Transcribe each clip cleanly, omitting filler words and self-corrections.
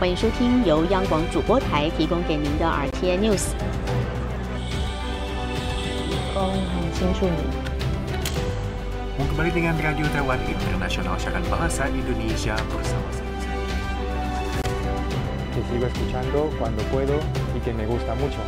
欢迎收听由央广主播台提供给您的 RTI News。很清楚你。 Kembali dengan Radio Taiwan Internasional Siaran Bahasa Indonesia bersama saya. Que sigo escuchando cuando puedo y que me gusta mucho.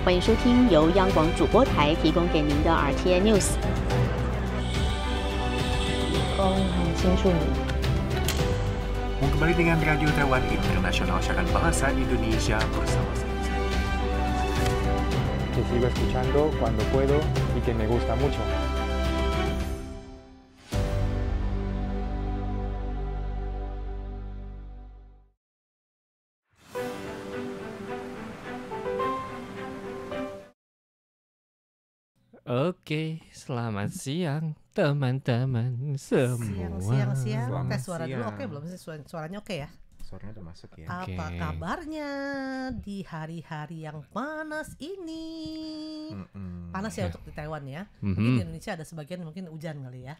欢迎收听由央广主播台提供给您的 RTI News。很清楚你。 Kembali dengan Radio Taiwan Internasional Siaran Bahasa Indonesia bersama saya. Que sigo escuchando cuando puedo y que me gusta mucho. Oke, selamat siang teman-teman semua. Siang. Tes suara dulu siang. oke belum sih? Suaranya oke ya? Suaranya udah masuk ya. Apa Oke. kabarnya di hari-hari yang panas ini? Panas ya untuk di Taiwan ya. Mungkin di Indonesia ada sebagian mungkin hujan kali ya.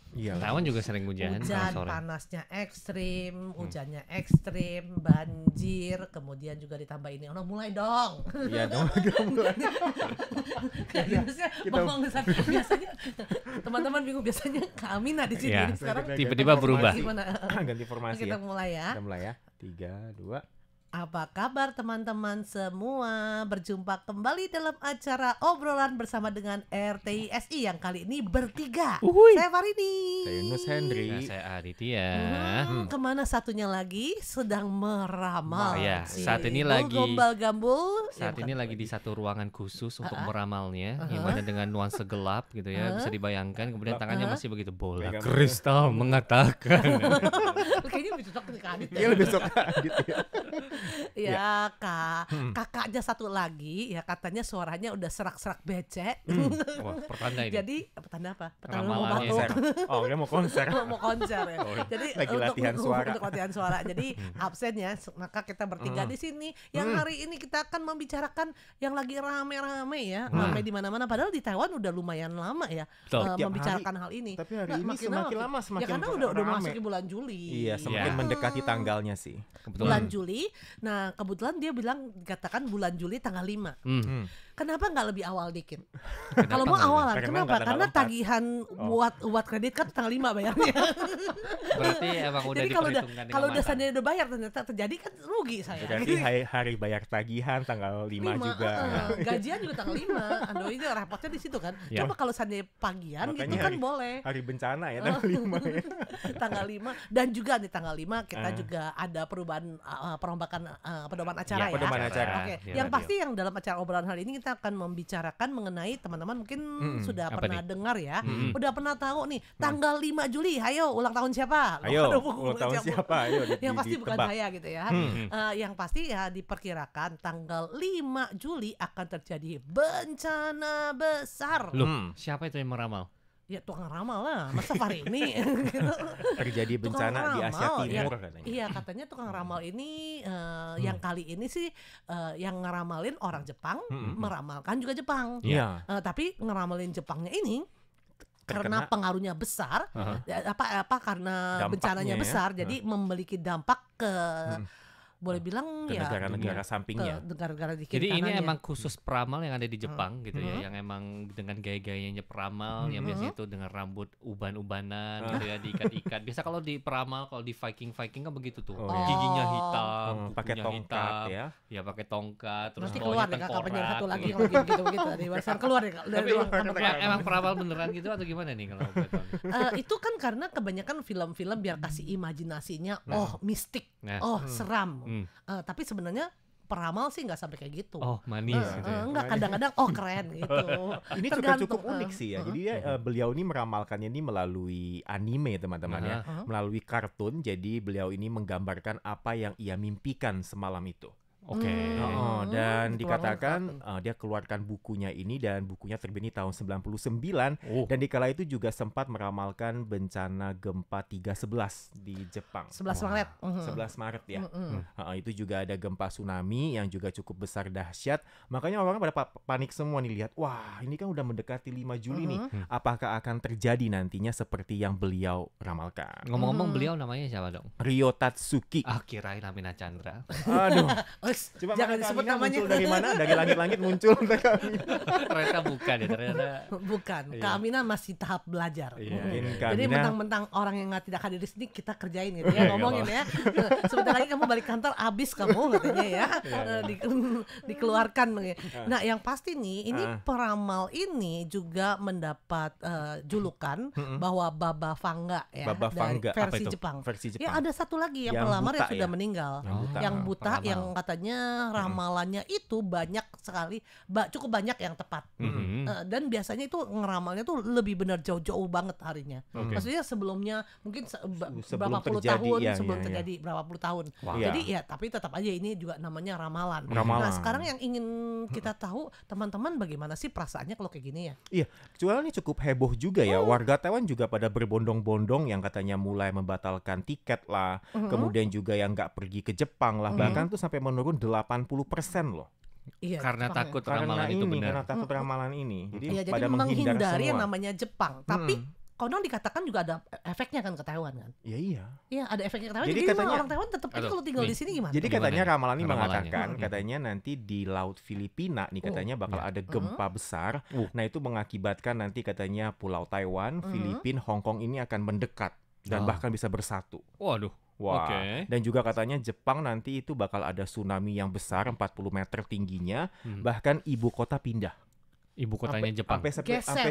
Iya. Taiwan juga sering hujan Hujan, sore. panasnya ekstrim, hujannya ekstrim, banjir, kemudian juga ditambah ini. Oh, mulai dong. Iya dong, kita mulai. Biasanya bengong di sana. Biasanya teman-teman bingung, biasanya Kak Amina di sini. Iya. Sekarang Tiba-tiba berubah. gimana? Ganti formasi Kita ya. mulai ya. Kita mulai ya. 3, 2. Apa kabar teman-teman semua? Berjumpa kembali dalam acara obrolan bersama dengan RTI SI yang kali ini bertiga. Saya Farini. Saya Yunus Hendri. Nah, saya Aditya. Kemana satunya lagi sedang meramal. Ya, Si saat ini Ibu lagi- Gombal-gambul. Saat ini lagi di satu ruangan khusus untuk meramalnya, yang mana dengan nuansa gelap gitu ya, bisa dibayangkan. Kemudian tangannya masih begitu bola Pegang- kristal mengatakan. Kayaknya lebih cocok ke Adit ya. Iya besok Adit ya. Ya kak, kakaknya satu lagi ya katanya suaranya udah serak-serak becek. Wah, pertanda ini. Jadi petanda apa? Petanda mau Ramalannya. batuk. Oh, dia mau konser. Mau konser ya. Jadi Lagi latihan suara. Untuk latihan suara. Jadi absen ya. Maka kita bertiga di sini. Yang hari ini kita akan membicarakan yang lagi rame-rame ya. Rame di mana-mana. Padahal di Taiwan udah lumayan lama ya Betul. Tiap membicarakan hal ini. Tapi hari Nah, ini makin semakin lama semakin ya karena udah rame. masuk ke bulan Juli. Iya, semakin Iya. mendekati tanggalnya sih. Bulan Juli. Nah, kebetulan dia bilang dikatakan bulan Juli tanggal 5. Kenapa nggak lebih awal dikit? Kalau mau nggak awalan, Karena kenapa? nggak tanggal Karena 4. tagihan buat kredit kan tanggal 5 bayarnya. Berarti emang udah Jadi kalau diperhitungkan dengan kalau udah matang. seandainya udah bayar ternyata terjadi kan rugi saya. Berarti hari bayar tagihan tanggal 5 juga. Gajian juga tanggal 5. Aduh itu repotnya di situ kan. Ya. Coba kalau seandainya pagian gitu Makanya kan boleh. Hari bencana ya tanggal 5 ya. Tanggal 5 dan juga di tanggal 5 kita juga ada perubahan perombakan pedoman acara Ya, ya. pedoman acara. Oke, Di yang radio. pasti yang dalam acara obrolan hari ini kita akan membicarakan mengenai teman-teman mungkin sudah Apa pernah nih? dengar ya, udah pernah tahu nih tanggal 5 Juli, ayo ulang tahun siapa? Ayo, Aduh, ulang tahun siapa? Ayo yang pasti bukan ditebak. saya gitu ya. Yang pasti ya diperkirakan tanggal 5 Juli akan terjadi bencana besar. Loh, siapa itu yang meramal? Ya tukang ramal lah, masa Farini gitu. Terjadi Tukang bencana di Asia ramal, Timur ya. katanya. Iya katanya tukang ramal ini yang kali ini sih yang ngeramalin orang Jepang, meramalkan juga Jepang. Iya. Tapi ngeramalin Jepangnya ini karena Terkena- pengaruhnya besar, apa karena Dampaknya bencananya ya. besar, jadi memiliki dampak ke boleh bilang Ke ya negara-negara ke sampingnya. negara-negara di kiri Jadi ini kanannya. emang khusus peramal yang ada di Jepang gitu ya, yang emang dengan gaya-gayanya peramal, yang biasanya itu dengan rambut uban-ubanan gitu ya, diikat-ikat. Biasa kalau di peramal, kalau di Viking kan begitu tuh, Oh, iya. giginya hitam, Pakai kukunya tongkat hitam, ya. ya pakai tongkat, terus Nanti bawahnya keluar deh kakak tengkorak, penyiar satu lagi gitu. kalau gitu tadi barusan keluar deh dari Tapi ruang kantor. emang peramal beneran gitu atau gimana nih kalau boleh tahu? Itu kan karena kebanyakan film-film biar kasih imajinasinya mistik, Nah. seram. Tapi sebenarnya peramal sih nggak sampai kayak gitu. Oh, manis gitu ya. Enggak, kadang-kadang keren gitu. Ini juga Tergantung, cukup unik sih ya. Jadi beliau ini meramalkannya ini melalui anime teman-teman ya, melalui kartun. Jadi beliau ini menggambarkan apa yang ia mimpikan semalam itu. Oke. dikeluarkan Dan dikatakan kapan? dia keluarkan bukunya ini dan bukunya terbit tahun 99 Oh. dan di kala itu juga sempat meramalkan bencana gempa 3.11 di Jepang. 11 Maret. 11 Maret ya. Itu juga ada gempa tsunami yang juga cukup besar dahsyat. Makanya orang pada panik semua nih lihat, wah ini kan udah mendekati 5 Juli nih. Apakah akan terjadi nantinya seperti yang beliau ramalkan? Ngomong-ngomong beliau namanya siapa dong? Ryo Tatsuki. Ah, kirain Amina Chandra. Aduh. Jangan Coba Kak disebut Amina namanya. muncul dari mana? Dari langit-langit muncul Kak Amina. Ternyata bukan ya, ternyata. Bukan, Iya. Kak Amina masih tahap belajar. Iya, Mungkin Kak Jadi Amina mentang-mentang orang yang tidak hadir di sini kita kerjain gitu ya, ngomongin ya. Sebentar lagi kamu balik kantor abis kamu katanya ya. Dikeluarkan. Nah, yang pasti nih ini peramal ini juga mendapat julukan bahwa Baba Vanga ya, Baba dari Vanga, apa versi itu? Jepang. Versi Jepang. Ya ada satu lagi yang Yang pelamar buta yang sudah ya? meninggal. Yang buta. Yang buta Peramal. yang katanya ramalannya itu banyak sekali, cukup banyak yang tepat. Dan biasanya itu ngeramalnya tuh lebih benar jauh-jauh banget harinya. Maksudnya sebelumnya mungkin Sebelum berapa puluh terjadi, tahun ya, sebelum ya, ya. terjadi berapa puluh tahun. Wah. Jadi ya tapi tetap aja ini juga namanya ramalan. Ramalan. Nah, sekarang yang ingin kita tahu teman-teman bagaimana sih perasaannya kalau kayak gini ya? Iya, soalnya cukup heboh juga ya. Warga Taiwan juga pada berbondong-bondong yang katanya mulai membatalkan tiket lah. Kemudian juga yang nggak pergi ke Jepang lah. Bahkan tuh sampai menurun 80% loh. Iya, Karena Jepang ya. takut Karena ramalan itu ini, benar. karena takut ramalan ini. Jadi Iya, jadi pada menghindar menghindari yang semua. namanya Jepang. Tapi konon dikatakan juga ada efeknya kan ke Taiwan kan? Ya iya. Iya, ada efeknya ke Taiwan. Jadi Jadi, memang katanya- orang Taiwan tetap aja Aduh, kalau tinggal nih. di sini gimana? Jadi Gimana katanya nih ramalan ini ramalannya? mengatakan katanya nanti di Laut Filipina nih katanya bakal ada gempa besar. Nah itu mengakibatkan nanti katanya Pulau Taiwan, Filipina, Hong Kong ini akan mendekat dan bahkan bisa bersatu. Waduh. Wah, Oke. dan juga katanya Jepang nanti itu bakal ada tsunami yang besar 40 meter tingginya, bahkan ibu kota pindah. Ibu kotanya Jepang. Geser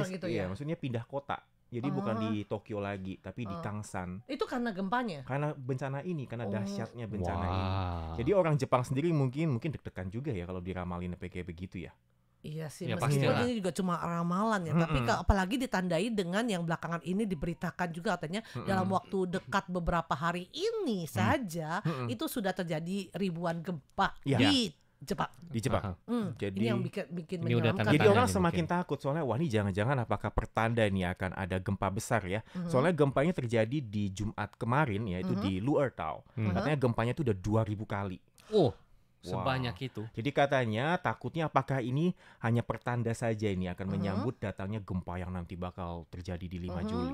gitu iya, ya? maksudnya pindah kota. Jadi bukan di Tokyo lagi, tapi di Kangsan. Itu karena gempanya. Karena bencana ini, karena dahsyatnya bencana ini. Wah. Jadi orang Jepang sendiri mungkin deg-degan juga ya kalau diramalin kayak begitu ya. Iya sih, Ya, meskipun pastilah. ini juga cuma ramalan ya, tapi apalagi ditandai dengan yang belakangan ini diberitakan juga katanya dalam waktu dekat beberapa hari ini saja itu sudah terjadi ribuan gempa Iya. di Jepang. Di Jepang. Ini Jadi yang bikin Ini udah menyeramkan. tanda- Jadi Tandanya orang nih semakin mungkin. takut soalnya wah ini jangan-jangan apakah pertanda nih akan ada gempa besar ya. Soalnya gempanya terjadi di Jumat kemarin yaitu di Luertau. Katanya gempanya itu udah 2000 kali. Oh, Wah. sebanyak itu. Jadi katanya takutnya apakah ini hanya pertanda saja ini akan menyambut datangnya gempa yang nanti bakal terjadi di 5 Juli.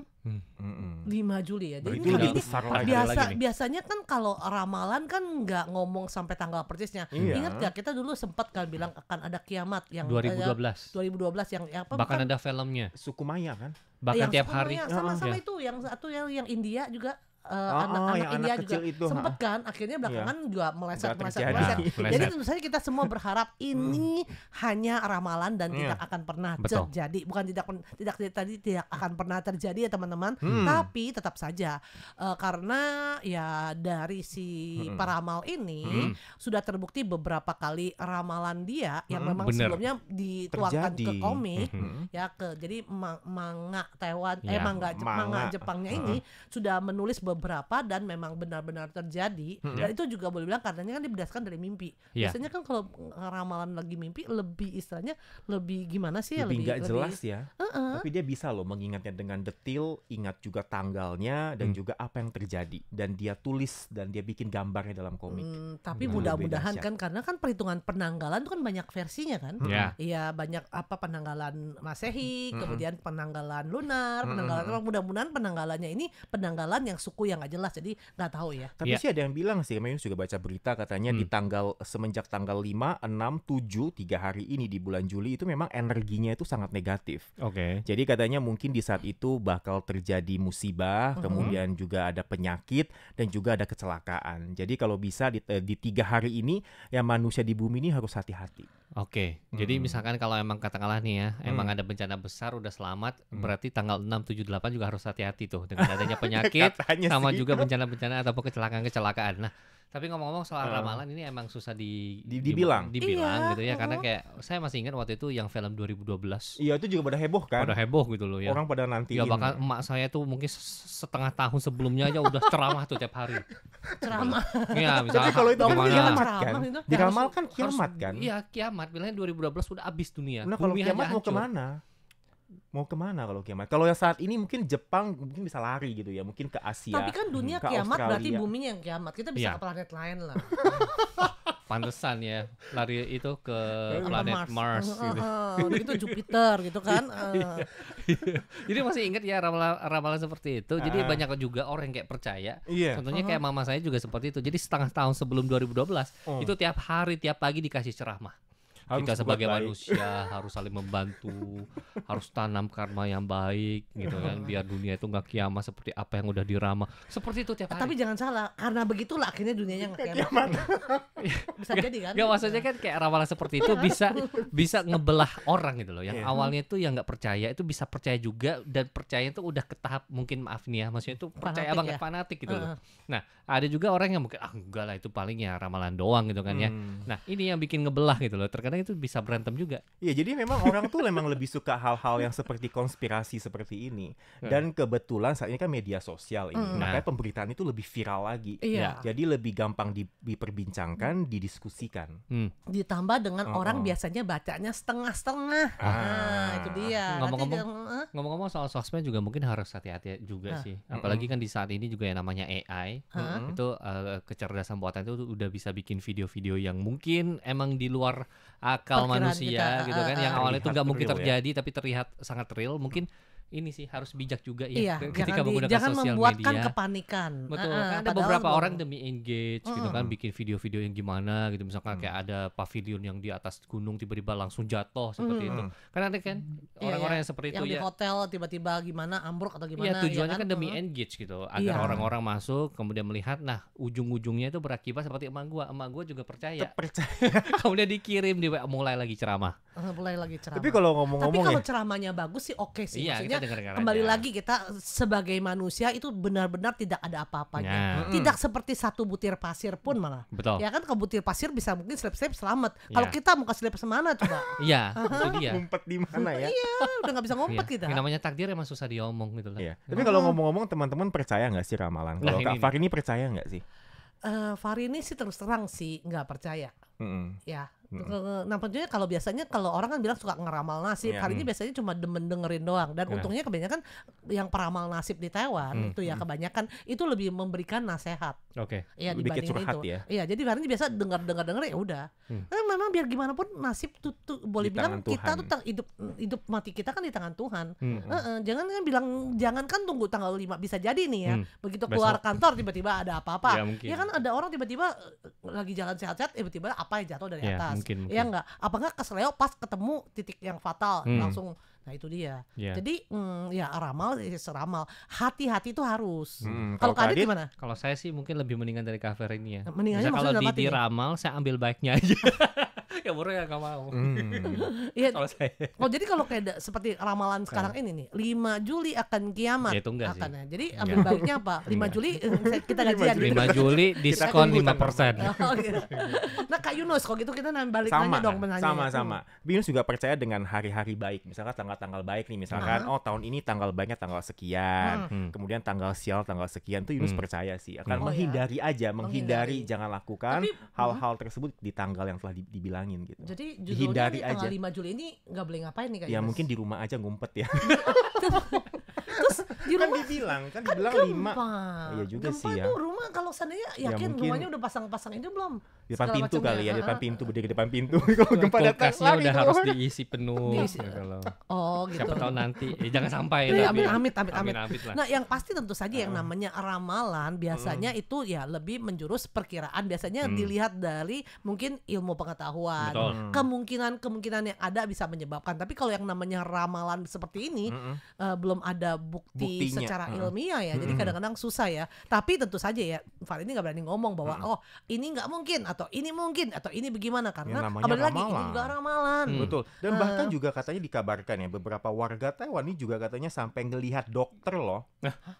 5 Juli ya. Jadi Berarti ini lebih kali ini besar lagi. lagi nih. biasanya kan kalau ramalan kan nggak ngomong sampai tanggal persisnya. Iya. Ingat gak kita dulu sempat kan bilang akan ada kiamat yang 2012. 2012 yang apa? Bahkan ada filmnya. Suku Maya kan? Bahkan yang tiap hari. sama-sama Ya. itu yang satu yang India juga yang anak-anak anak India kecil juga itu, sempet kan akhirnya belakangan juga meleset. Nggak terjadi. Jadi Meleset. tentu saja kita semua berharap ini hanya ramalan dan tidak akan pernah Betul. terjadi. Bukan tidak akan pernah terjadi ya teman-teman. Tapi tetap saja karena ya dari si peramal ini sudah terbukti beberapa kali ramalan dia yang memang Bener. sebelumnya dituangkan ke Terjadi. komik ya jadi manga Taiwan Ya, manga manga. Jepangnya ini sudah menulis beberapa dan memang benar-benar terjadi dan itu juga boleh bilang karenanya kan berdasarkan dari mimpi. Ya. Biasanya kan kalau ramalan lagi mimpi lebih istilahnya lebih gimana sih ya Lebih nggak jelas ya. Heeh. Tapi dia bisa loh mengingatnya dengan detail, ingat juga tanggalnya dan juga apa yang terjadi dan dia tulis dan dia bikin gambarnya dalam komik. Tapi Itu mudah-mudahan lebih kan karena kan perhitungan penanggalan itu kan banyak versinya kan. Ya. Iya banyak apa penanggalan Masehi, kemudian penanggalan lunar, penanggalan mudah-mudahan penanggalannya ini penanggalan yang suku yang nggak jelas jadi nggak tahu ya. Tapi Iya. sih ada yang bilang sih, kemarin juga baca berita katanya di semenjak tanggal 5, 6, 7, 3 hari ini di bulan Juli itu memang energinya itu sangat negatif. Oke. Jadi katanya mungkin di saat itu bakal terjadi musibah, kemudian juga ada penyakit dan juga ada kecelakaan. Jadi kalau bisa di 3 hari ini ya manusia di bumi ini harus hati-hati. Oke. Jadi misalkan kalau emang katakanlah nih ya, emang ada bencana besar udah selamat, berarti tanggal 6, 7, 8 juga harus hati-hati tuh dengan adanya penyakit. Katanya sama sih. juga bencana-bencana ataupun kecelakaan-kecelakaan. Nah, tapi ngomong-ngomong soal ramalan ini emang susah Dibilang. Iya, gitu ya, karena kayak saya masih ingat waktu itu yang film 2012 Iya, itu juga pada heboh kan. pada heboh gitu loh ya. Orang pada nantiin. Ya bahkan emak saya tuh mungkin setengah tahun sebelumnya aja udah ceramah tuh tiap hari. Ceramah. Iya, misalnya Tapi kalau itu kan gimana- kiamat Ceramah kan. itu. Diramalkan kiamat kan. Iya, kiamat. Bilangnya 2012 udah habis dunia. Nah, kalau Bumi kiamat aja mau hancur. kemana? Mau kemana kalau kiamat? Kalau yang saat ini mungkin Jepang mungkin bisa lari gitu ya, mungkin ke Asia. Tapi kan dunia ke kiamat berarti Australia. buminya yang kiamat. Kita bisa Iya. ke planet lain lah. Pantesan ya lari itu ke Ke planet Mars gitu. Udah gitu Jupiter gitu kan. Jadi masih ingat ya ramalan seperti itu. Jadi banyak juga orang yang kayak percaya. Iya. Contohnya kayak mama saya juga seperti itu. Jadi setengah tahun sebelum 2012 itu tiap hari tiap pagi dikasih ceramah. Harus Kita sebagai berbuat baik. manusia harus saling membantu, harus tanam karma yang baik gitu kan, biar dunia itu nggak kiamat seperti apa yang udah diramal. Seperti itu tiap hari. Tapi jangan salah, karena begitulah akhirnya dunianya nggak kiamat. Bisa jadi kan? Gak, maksudnya kan kayak ramalan seperti itu bisa ngebelah orang gitu loh. Yang Iya. awalnya itu yang nggak percaya itu bisa percaya juga, dan percaya itu udah ke tahap mungkin maaf nih ya, maksudnya itu percaya Fanatik banget ya? fanatik gitu loh. Nah, ada juga orang yang mungkin enggak lah itu paling ya ramalan doang gitu kan ya. Nah, ini yang bikin ngebelah gitu loh. Terkadang itu bisa berantem juga. Iya, jadi memang orang tuh memang lebih suka hal-hal yang seperti konspirasi seperti ini. Dan kebetulan saat ini kan media sosial ini, makanya pemberitaan itu lebih viral lagi. Iya. Jadi lebih gampang diperbincangkan, didiskusikan. Ditambah dengan orang biasanya bacanya setengah-setengah. Nah, itu dia. Ngomong-ngomong soal sosmed juga mungkin harus hati-hati juga sih. Apalagi kan di saat ini juga yang namanya AI. Itu kecerdasan buatan itu udah bisa bikin video-video yang mungkin emang di luar akal Perkiraan manusia kita, gitu kan, yang awalnya itu nggak mungkin real ya. terjadi tapi terlihat sangat real. Mungkin ini sih harus bijak juga Iya, ya ketika menggunakan jangan sosial membuatkan media. kepanikan. Betul, kan ada padahal beberapa belum. orang demi engage gitu kan, bikin video-video yang gimana gitu, misalkan kayak ada pavilion yang di atas gunung tiba-tiba langsung jatuh seperti itu. Kan ada kan orang-orang yang seperti itu yang ya. di hotel tiba-tiba gimana ambruk atau gimana. Iya, tujuannya ya kan demi engage gitu, agar Iya. orang-orang masuk kemudian melihat, nah ujung-ujungnya itu berakibat seperti emak gua juga percaya. Kemudian dikirim di WA, mulai lagi ceramah. mulai lagi ceramah. Tapi kalau Tapi ngomong-ngomong kalau ya, ceramahnya bagus sih oke sih. Iya, Maksudnya kita dengar-dengar kembali aja. lagi kita sebagai manusia itu benar-benar tidak ada apa-apanya. Nah. Tidak seperti satu butir pasir pun malah. Betul. Ya kan, kalau butir pasir bisa mungkin slip-slip selamat. Kalau Iya. kita mau ke slip semana coba? Iya, itu dia. ngumpet di mana ya? Udah nggak bisa ngumpet Iya. kita. Yang namanya takdir emang susah diomong gitu lah. Iya. Tapi kalau ngomong-ngomong, teman-teman percaya nggak sih ramalan? Nah, Kalau Kak ini Far ini percaya nggak sih? Fahri ini sih terus terang sih nggak percaya. Ya. Nah, tentunya kalau biasanya kalau orang kan bilang suka ngeramal nasib, Iya. hari ini biasanya cuma demen dengerin doang. Dan untungnya kebanyakan yang peramal nasib di Taiwan itu ya kebanyakan itu lebih memberikan nasihat. Oke. Iya, Lebih kayak dibanding curhat itu. ya? Iya, jadi hari ini biasa dengar ya udah. Memang biar gimana pun nasib tuh boleh Di bilang tangan kita Tuhan. tuh hidup mati kita kan di tangan Tuhan. Jangan kan bilang jangan kan tunggu tanggal 5 bisa jadi nih ya. Begitu keluar kantor tiba-tiba ada apa-apa. Ya, mungkin. Ya kan ada orang tiba-tiba lagi jalan sehat-sehat tiba-tiba apa yang jatuh dari Ya, atas. mungkin. Ya enggak? Apa enggak kesleo pas ketemu titik yang fatal langsung. Nah itu dia. Ya. Jadi ya ramal seramal. Hati-hati itu harus. Kalau Kalau Kak Kak Adit Adit? gimana? Kalau saya sih mungkin lebih mendingan dari cover ini ya. Mendingannya Misal kalau maksudnya dapat ini? diramal saya ambil baiknya aja. Ya buruk ya nggak mau. Iya. Kalau saya. Oh jadi kalau kayak seperti ramalan sekarang ini nih, 5 Juli akan kiamat. Ya, itu enggak sih. akan ya. Jadi ambil baiknya apa? 5 Juli kita gajian. 5 Juli diskon 5%. Oh, gitu. Nah Kak Yunus kalau gitu kita balik Sama, nanya dong menanya. sama. Binus juga percaya dengan hari-hari baik. Misalkan tanggal-tanggal baik nih. Misalkan, oh tahun ini tanggal baiknya tanggal sekian. Kemudian tanggal sial tanggal sekian. Itu Yunus percaya sih. Akan Oh, menghindari aja. Menghindari. Menghindari. Jangan lakukan Tapi, hal-hal tersebut di tanggal yang telah dibilangin gitu. Jadi Dihindari judulnya nih, tanggal aja. 5 Juli ini nggak boleh ngapain nih Kak Ya Yunus? mungkin di rumah aja ngumpet ya. Terus di Kan rumah dibilang 5. Iya juga Gempa sih ya. tuh rumah kalau seandainya Ya, yakin mungkin rumahnya udah pasang-pasang itu belum? Di depan Segala pintu macamnya. kali ya, di depan pintu, berdiri di depan pintu. Kalau gempa datang Kulkasnya lari udah keluar. harus diisi penuh. Diisi. gitu loh. Oh gitu. Siapa tahu nanti jangan sampai Iya, tapi. amit. Amit lah. Nah, yang pasti tentu saja yang namanya ramalan biasanya itu ya lebih menjurus perkiraan. Biasanya dilihat dari mungkin ilmu pengetahuan, Betul. kemungkinan yang ada bisa menyebabkan. Tapi kalau yang namanya ramalan seperti ini belum ada bukti buktinya. secara ilmiah ya. Jadi kadang-kadang susah ya. Tapi tentu saja ya, Far ini nggak berani ngomong bahwa oh ini nggak mungkin atau ini bagaimana karena namanya kembali lagi ini ramalan. juga ramalan. Betul. Dan bahkan juga katanya dikabarkan ya beberapa warga Taiwan ini juga katanya sampai ngelihat dokter loh.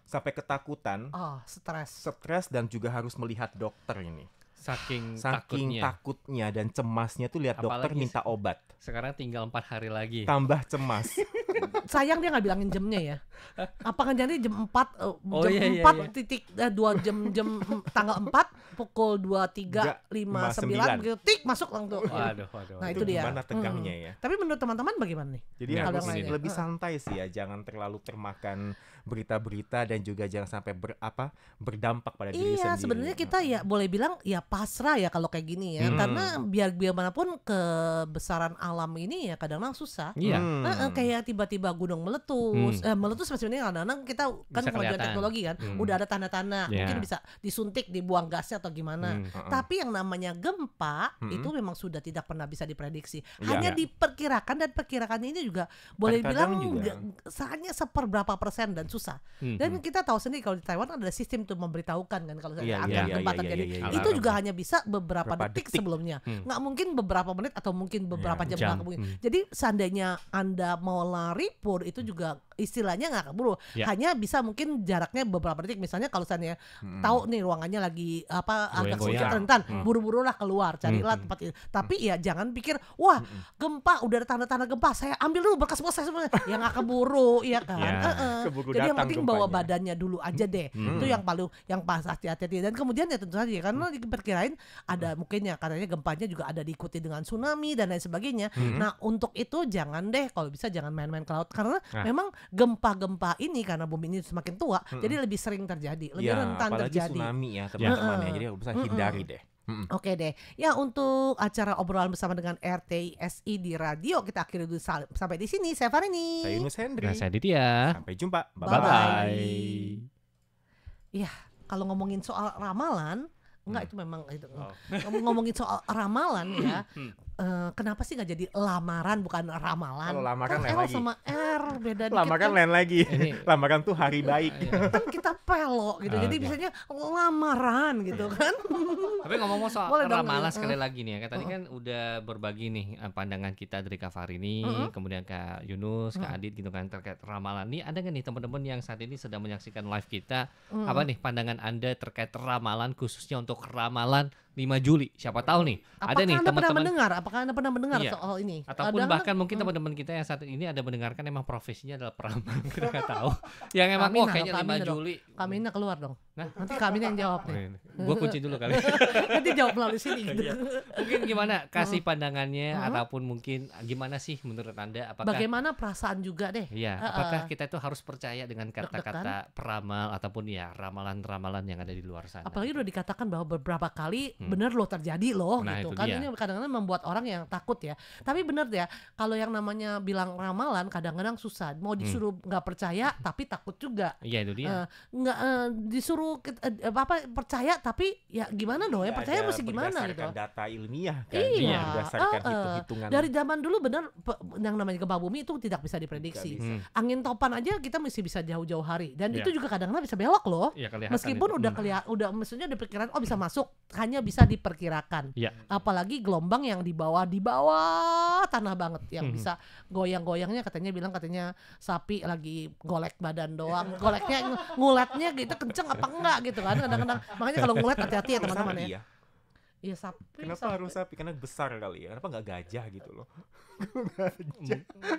Sampai ketakutan, Oh, stres. stres dan juga harus melihat dokter ini. Saking Saking takutnya. takutnya dan cemasnya tuh lihat dokter Apalagi minta obat. Sekarang tinggal 4 hari lagi. Tambah cemas. Sayang dia nggak bilangin jamnya ya. Apakah jadi jam 4 Oh, jam iya, 4 iya. titik 2 jam tanggal 4 pukul 23.59 begitu tik masuk langsung. Waduh. Nah, Itu itu dia. gimana tegangnya ya. Tapi menurut teman-teman bagaimana nih? Jadi Nah, harus begini nih. lebih santai sih ya, jangan terlalu termakan berita-berita dan juga jangan sampai berdampak pada diri Iya, sendiri. sebenarnya kita ya boleh bilang ya pasrah ya kalau kayak gini ya. Karena biar bagaimanapun kebesaran alam ini ya kadang-kadang susah. Iya. Kayak tiba-tiba gunung meletus. Meletus sebenarnya kadang-kadang kita kan Bisa kemajuan kelihatan. teknologi kan, udah ada tanda-tanda, Iya. mungkin bisa disuntik, dibuang gasnya atau gimana. Tapi yang namanya gempa itu memang sudah tidak pernah bisa diprediksi. Iya. Hanya Iya. diperkirakan dan perkirakannya ini juga boleh Kadang-kadang bilang juga. hanya seperberapa persen dan susah. Dan kita tahu sendiri kalau di Taiwan ada sistem tuh memberitahukan kan kalau Iya, ada iya, gempa iya, terjadi. iya, iya. Itu Alarm. juga hanya bisa beberapa Berapa detik detik. sebelumnya. Nggak mungkin beberapa menit atau mungkin beberapa Iya, jam. jam. Nggak mungkin. Jadi seandainya Anda mau lari pun itu juga istilahnya nggak keburu. Ya. Hanya bisa mungkin jaraknya beberapa detik. Misalnya kalau seandainya tahu nih ruangannya lagi agak sedikit Goyang-goyang. rentan, buru-burulah keluar, carilah tempat itu. Tapi ya jangan pikir wah gempa udah ada tanda-tanda gempa, saya ambil dulu berkas-berkas saya semuanya. Ya nggak keburu, iya kan. Ya. Keburu Jadi yang datang penting bawa gempanya. badannya dulu aja deh. Itu yang paling yang pas hati-hati. Dan kemudian ya tentu saja karena diperkirain ada mungkin ya katanya gempanya juga ada diikuti dengan tsunami dan lain sebagainya. Nah untuk itu jangan deh kalau bisa jangan main-main ke laut karena memang gempa-gempa ini karena bumi ini semakin tua jadi lebih sering terjadi, lebih Ya, rentan apalagi terjadi. tsunami ya teman-teman ya. Jadi bisa hindari deh. Oke deh, ya untuk acara obrolan bersama dengan RTSI di radio kita akhiri dulu sampai di sini. Saya Farini. Saya Yunus Hendri. Nah, saya Ditya. Sampai jumpa. Bye-bye. Bye. Iya, kalau ngomongin soal ramalan, enggak itu memang itu. Ngomongin soal ramalan ya. Kenapa sih nggak jadi lamaran bukan ramalan? Kalau lamaran Kan lain L lagi. sama R beda dikit Lamaran kan. lain lagi. Ini- Lamaran tuh hari baik. Kan kita pelo gitu. Jadi Oke. biasanya lamaran gitu kan. Tapi ngomong soal Boleh dong, ramalan Lin. sekali lagi nih ya. Tadi kan udah berbagi nih pandangan kita dari Kak Farini, kemudian Kak Yunus, Kak Adit gitu kan terkait ramalan. Nih ada nggak nih teman-teman yang saat ini sedang menyaksikan live kita? Apa nih pandangan Anda terkait ramalan khususnya untuk ramalan 5 Juli? Siapa tahu nih. Apakah Ada nih Anda pernah teman-teman mendengar? Apakah Anda pernah mendengar Iya. soal ini? ataupun Ada bahkan nggak? mungkin teman-teman kita yang saat ini ada mendengarkan emang profesinya adalah peramal kita nggak tahu yang emang Kamina kayaknya dong, 5 Kamina dong. Juli Kamina keluar dong. Nah. Nanti Kamina yang jawab nih. gue kunci dulu kali. Nanti jawab melalui sini gitu. Mungkin gimana kasih pandangannya ataupun mungkin gimana sih menurut Anda apakah Bagaimana perasaan juga deh. ya apakah kita itu harus percaya dengan kata-kata peramal ataupun ya ramalan-ramalan yang ada di luar sana. Apalagi udah dikatakan bahwa beberapa kali bener loh terjadi loh Nah, gitu itu kan. dia. Ini kadang-kadang membuat orang yang takut ya. Tapi bener ya kalau yang namanya bilang ramalan kadang-kadang susah. Mau disuruh nggak percaya tapi takut juga. Iya itu dia. Nggak disuruh percaya tapi ya gimana dong ya Nggak percaya ada mesti gimana gitu. berdasarkan data ilmiah kan. Iya, Berdasarkan hitung-hitungan. dari zaman dulu benar yang namanya gempa bumi itu tidak bisa diprediksi. Nggak bisa. Angin topan aja kita mesti bisa jauh-jauh hari dan Iya. itu juga kadang-kadang bisa belok loh. Iya kelihatan. Meskipun itu. udah maksudnya diperkirakan bisa masuk, hanya bisa diperkirakan. Iya. Apalagi gelombang yang di bawah tanah banget yang bisa goyang-goyangnya katanya sapi lagi golek badan doang. Goleknya nguletnya gitu kenceng apa enggak gitu kan kadang-kadang. Makanya kalau ngulet hati-hati ya teman-teman ya. Iya. Iya sapi. Kenapa harus sapi? Karena besar kali ya. Kenapa nggak gajah gitu loh?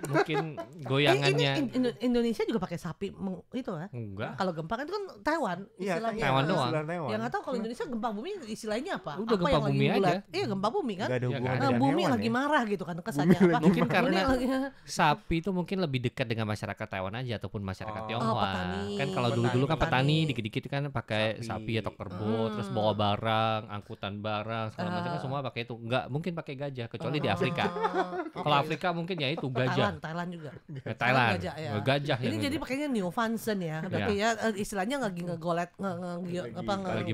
Mungkin Ini goyangannya Indonesia juga pakai sapi itu ya. enggak. Kalau gempa kan itu kan Taiwan Iya, istilahnya. Taiwan doang. istilah Taiwan. Ya nggak tahu kalau Indonesia gempa bumi istilahnya apa? Udah Apa gempa yang lagi bumi ngulet? aja. Iya gempa bumi kan. Nggak ada Iya, hubungan kan? dengan Bumi hewan lagi ya. marah gitu kan kesannya Bumi apa? lagi Mungkin Bumi karena lagi, sapi itu mungkin lebih dekat dengan masyarakat Taiwan aja ataupun masyarakat Oh. Tionghoa. petani. Kan kalau dulu-dulu kan Petani. petani dikit-dikit kan pakai Sapi. sapi atau kerbau, terus bawa barang, angkutan barang orang segala macam kan semua pakai itu. Nggak mungkin pakai gajah kecuali di Afrika. Kalau Afrika mungkin ya itu gajah. Thailand juga. Thailand. Gajah, ya. Gajah Ini yang jadi pakainya Neofansen ya. Berarti ya istilahnya lagi ngegolet lagi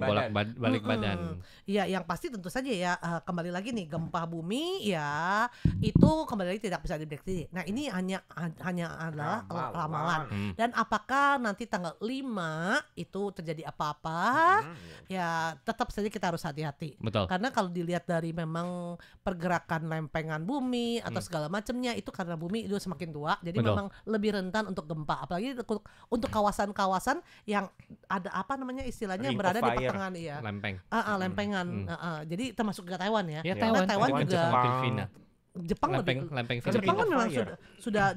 balik badan. Iya, yang pasti tentu saja ya kembali lagi nih gempa bumi ya itu kembali lagi tidak bisa diprediksi. Nah, ini hanya adalah ramalan. Dan apakah nanti tanggal 5 itu terjadi apa-apa? Ya tetap saja kita harus hati-hati. Betul. Karena kalau dilihat dari memang pergerakan lempengan bumi atau segala macamnya itu karena bumi itu semakin tua, jadi Betul. memang lebih rentan untuk gempa. Apalagi untuk kawasan-kawasan yang ada apa namanya istilahnya Ring of berada di fire. pertengahan ya. Lempeng. lempengan. Jadi termasuk juga Taiwan ya. Ya Karena Taiwan Taiwan juga sama Filipina. Jepang lebih Lempeng Jepang Filipina. kan memang Fire. sudah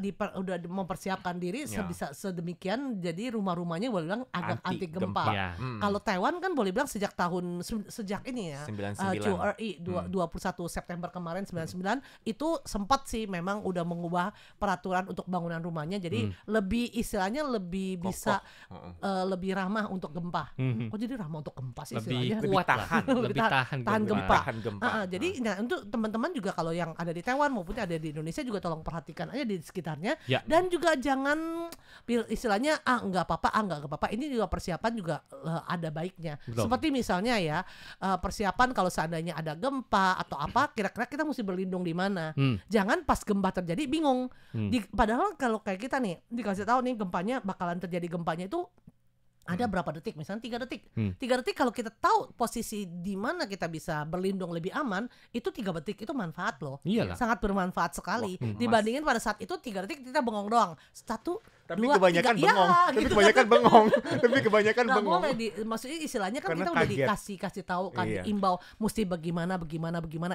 mempersiapkan diri Ya. sedemikian jadi rumah-rumahnya boleh bilang agak anti gempa. Ya. Kalau Taiwan kan boleh bilang sejak ini ya 99. QRI 21 September kemarin 99 itu sempat sih memang udah mengubah peraturan untuk bangunan rumahnya jadi lebih istilahnya lebih bisa lebih ramah untuk gempa. Kok jadi ramah untuk gempa sih Lebih istilahnya? kuat lah. Lebih tahan gempa. Tahan gempa. Jadi nah, untuk teman-teman juga kalau yang ada di Taiwan maupun ada di Indonesia juga tolong perhatikan aja di sekitarnya Ya. dan juga jangan istilahnya nggak apa-apa ini juga persiapan juga ada baiknya. Betul. Seperti misalnya ya persiapan kalau seandainya ada gempa atau apa kira-kira kita mesti berlindung di mana. Jangan pas gempa terjadi bingung. Padahal kalau kayak kita nih dikasih tahu nih bakalan terjadi gempanya itu ada berapa detik, misalnya 3 detik. 3 detik kalau kita tahu posisi di mana kita bisa berlindung lebih aman, itu 3 detik itu manfaat loh. Iyalah. Sangat bermanfaat sekali. Wah, Dibandingin pada saat itu 3 detik kita bengong doang. 1, Tapi 2, kebanyakan 3. bengong. Ya, Tapi gitu. kebanyakan bengong. Tapi kebanyakan Nggak bengong. boleh maksudnya istilahnya kan Karena kita udah kaget. dikasih tahu kan Iya. diimbau mesti bagaimana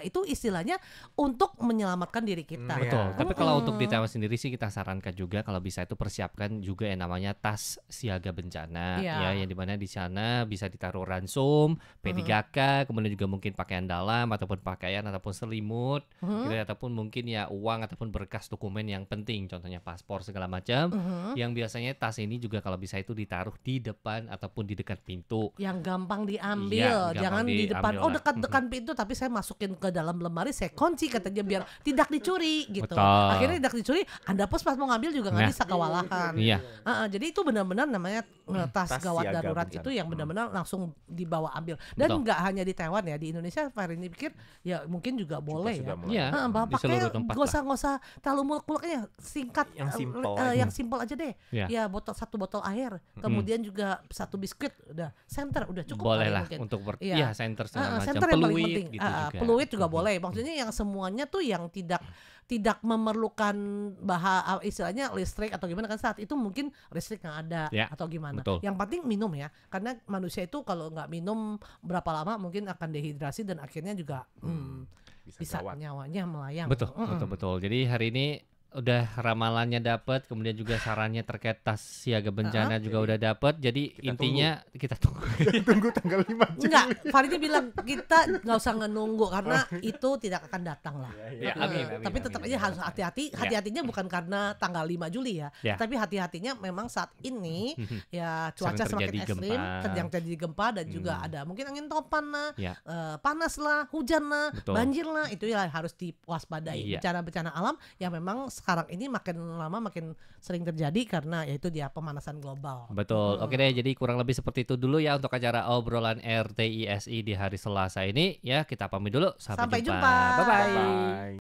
itu istilahnya untuk menyelamatkan diri kita. Betul. Ya. Tapi kalau untuk di Taiwan sendiri sih kita sarankan juga kalau bisa itu persiapkan juga yang namanya tas siaga bencana Iya. ya yang dimana di sana bisa ditaruh ransum, P3K, kemudian juga mungkin pakaian dalam ataupun pakaian ataupun selimut, gitu ya, ataupun mungkin ya uang ataupun berkas dokumen yang penting, contohnya paspor segala macam. Yang biasanya tas ini juga kalau bisa itu ditaruh di depan ataupun di dekat pintu. Yang gampang diambil, Iya, gampang jangan di depan. diambil Oh, lah. dekat pintu, tapi saya masukin ke dalam lemari, saya kunci katanya biar tidak dicuri gitu. Betul. Akhirnya tidak dicuri, Anda pas mau ngambil juga nggak Nah. bisa kewalahan. Iya. Jadi itu benar-benar namanya tas Tas gawat siaga darurat bencana. itu yang benar-benar langsung dibawa ambil. Dan Betul. nggak hanya di Taiwan ya, di Indonesia Farini pikir ya mungkin juga boleh sudah ya. mulai. Iya. Bapak Di seluruh kayak tempat nggak lah. usah terlalu muluk-muluknya, singkat, Yang simple yang simple aja deh. Iya. Ya satu botol air, kemudian juga 1 biskuit, udah center, udah cukup. Boleh kali lah mungkin. untuk Iya. ya center segala macam, Center yang paling peluit penting. gitu juga. Peluit juga boleh. Maksudnya yang semuanya tuh yang tidak memerlukan istilahnya listrik atau gimana kan saat itu mungkin listrik nggak ada Ya, atau gimana. betul. Yang penting minum ya, karena manusia itu kalau nggak minum berapa lama mungkin akan dehidrasi dan akhirnya juga bisa gawat. nyawanya melayang. Betul, betul. Jadi hari ini udah ramalannya dapat, kemudian juga sarannya terkait tas siaga bencana juga udah dapat. Jadi Kita intinya kita tunggu. Tunggu tanggal 5 Juli. Enggak, Farini bilang kita nggak usah nunggu karena itu tidak akan datang lah. Ya, amin, Tapi tetap aja harus hati-hati. Hati-hatinya bukan karena tanggal 5 Juli ya, Ya. tapi hati-hatinya memang saat ini ya cuaca Sering semakin terjadi ekstrim, gempa. yang terjadi gempa dan juga ada mungkin angin topan lah, Ya. panas lah, hujan lah, Betul. banjir lah, itu ya harus diwaspadai. Iya. Bencana-bencana alam yang memang sekarang ini makin lama makin sering terjadi karena yaitu dia pemanasan global. Betul. Oke deh, jadi kurang lebih seperti itu dulu ya untuk acara obrolan RTISI di hari Selasa ini. Ya, kita pamit dulu. Sampai Sampai jumpa. Bye-bye. Bye.